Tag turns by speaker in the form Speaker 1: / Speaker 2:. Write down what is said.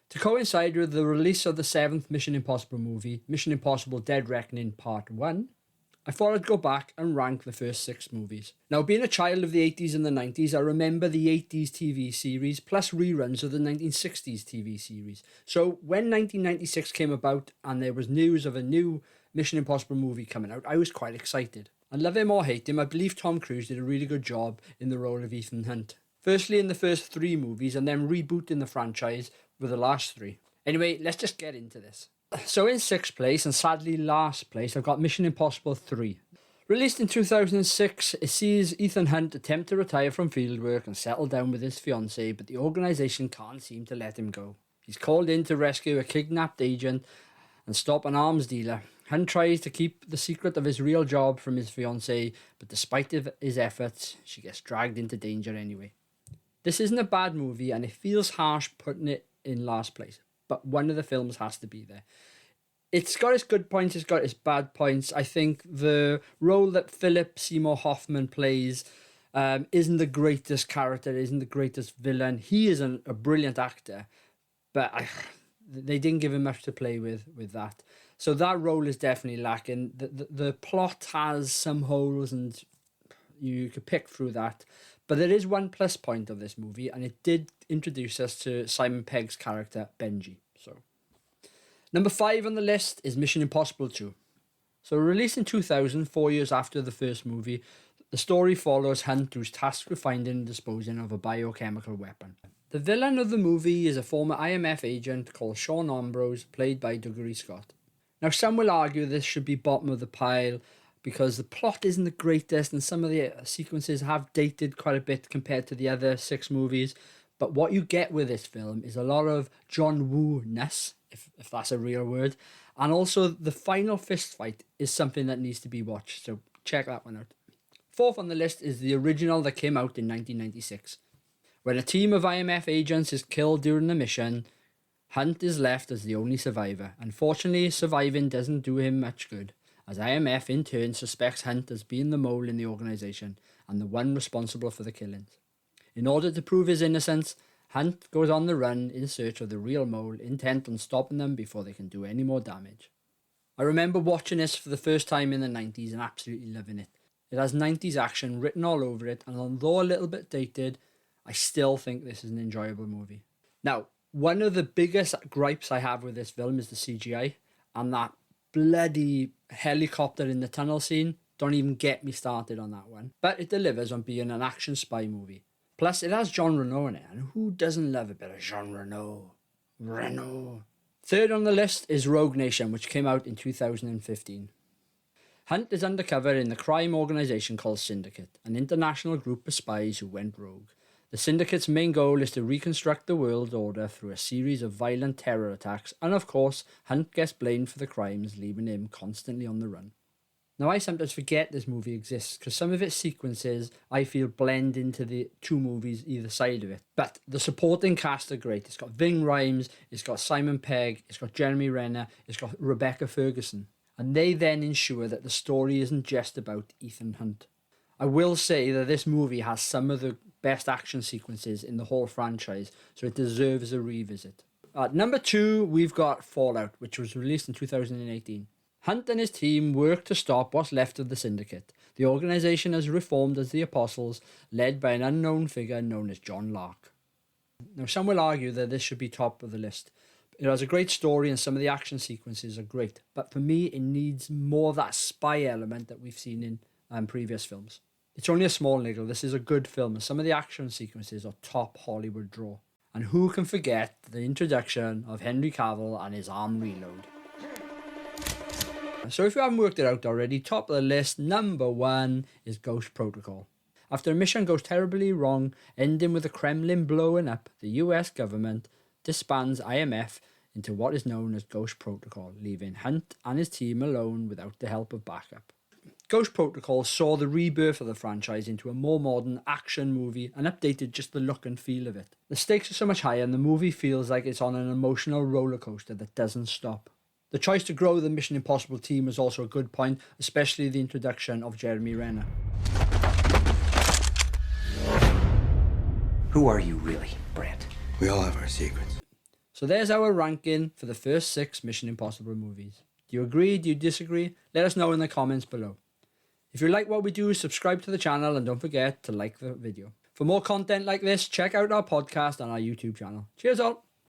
Speaker 1: To coincide with the release of the 7th Mission Impossible movie, Mission Impossible Dead Reckoning Part 1, I thought I'd go back and rank the first 6 movies. Now, being a child of the 80s and the 90s, I remember the 80s TV series plus reruns of the 1960s TV series. So when 1996 came about and there was news of a new Mission Impossible movie coming out, I was quite excited. And love him or hate him, I believe Tom Cruise did a really good job in the role of Ethan Hunt. Firstly in the first 3 movies and then rebooting the franchise with the last 3. Anyway, let's just get into this. So in 6th place, and sadly last place, I've got Mission Impossible 3. Released in 2006, it sees Ethan Hunt attempt to retire from fieldwork and settle down with his fiancée, but the organisation can't seem to let him go. He's called in to rescue a kidnapped agent and stop an arms dealer. Hunt tries to keep the secret of his real job from his fiancée, but despite his efforts, she gets dragged into danger anyway. This isn't a bad movie, and it feels harsh putting it in last place, but one of the films has to be there. It's got its good points, it's got its bad points. I think the role that Philip Seymour Hoffman plays isn't the greatest character, isn't the greatest villain. He is a brilliant actor, but they didn't give him much to play with that. So that role is definitely lacking. The plot has some holes and you could pick through that. But there is one plus point of this movie, and it did introduce us to Simon Pegg's character, Benji. So, number 5 on the list is Mission Impossible 2. So released in 2000, 4 years after the first movie, the story follows Hunt, who's tasked with finding and disposing of a biochemical weapon. The villain of the movie is a former IMF agent called Sean Ambrose, played by Dougray Scott. Now, some will argue this should be bottom of the pile because the plot isn't the greatest and some of the sequences have dated quite a bit compared to the other 6 movies. But what you get with this film is a lot of John Woo-ness, if that's a real word. And also the final fist fight is something that needs to be watched. So check that one out. 4th on the list is the original that came out in 1996. When a team of IMF agents is killed during the mission, Hunt is left as the only survivor. Unfortunately, surviving doesn't do him much good, as IMF in turn suspects Hunt as being the mole in the organisation and the one responsible for the killings. In order to prove his innocence, Hunt goes on the run in search of the real mole, intent on stopping them before they can do any more damage. I remember watching this for the first time in the 90s and absolutely loving it. It has 90s action written all over it, and although a little bit dated, I still think this is an enjoyable movie. Now, one of the biggest gripes I have with this film is the CGI, and that bloody helicopter in the tunnel scene. Don't even get me started on that one. But it delivers on being an action spy movie. Plus, it has Jean Reno in it, and who doesn't love a bit of Jean Reno? 3rd on the list is Rogue Nation, which came out in 2015. Hunt is undercover in the crime organisation called Syndicate, an international group of spies who went rogue. The Syndicate's main goal is to reconstruct the world order through a series of violent terror attacks, and of course, Hunt gets blamed for the crimes, leaving him constantly on the run. Now, I sometimes forget this movie exists, because some of its sequences, I feel, blend into the 2 movies either side of it. But the supporting cast are great. It's got Ving Rhames, it's got Simon Pegg, it's got Jeremy Renner, it's got Rebecca Ferguson. And they then ensure that the story isn't just about Ethan Hunt. I will say that this movie has some of the best action sequences in the whole franchise, so it deserves a revisit. At number 2, we've got Fallout, which was released in 2018. Hunt and his team work to stop what's left of the Syndicate. The organisation has reformed as the Apostles, led by an unknown figure known as John Lark. Now, some will argue that this should be top of the list. It has a great story and some of the action sequences are great, but for me, it needs more of that spy element that we've seen in previous films. It's only a small niggle. This is a good film, and some of the action sequences are top Hollywood draw. And who can forget the introduction of Henry Cavill and his arm reload? So if you haven't worked it out already, top of the list, number 1 is Ghost Protocol. After a mission goes terribly wrong, ending with the Kremlin blowing up, the US government disbands IMF into what is known as Ghost Protocol, leaving Hunt and his team alone without the help of backup. Ghost Protocol saw the rebirth of the franchise into a more modern action movie and updated just the look and feel of it. The stakes are so much higher and the movie feels like it's on an emotional roller coaster that doesn't stop. The choice to grow the Mission Impossible team was also a good point, especially the introduction of Jeremy Renner.
Speaker 2: Who are you really, Brent?
Speaker 3: We all have our secrets.
Speaker 1: So there's our ranking for the first 6 Mission Impossible movies. Do you agree? Do you disagree? Let us know in the comments below. If you like what we do, subscribe to the channel and don't forget to like the video. For more content like this, check out our podcast on our YouTube channel. Cheers all!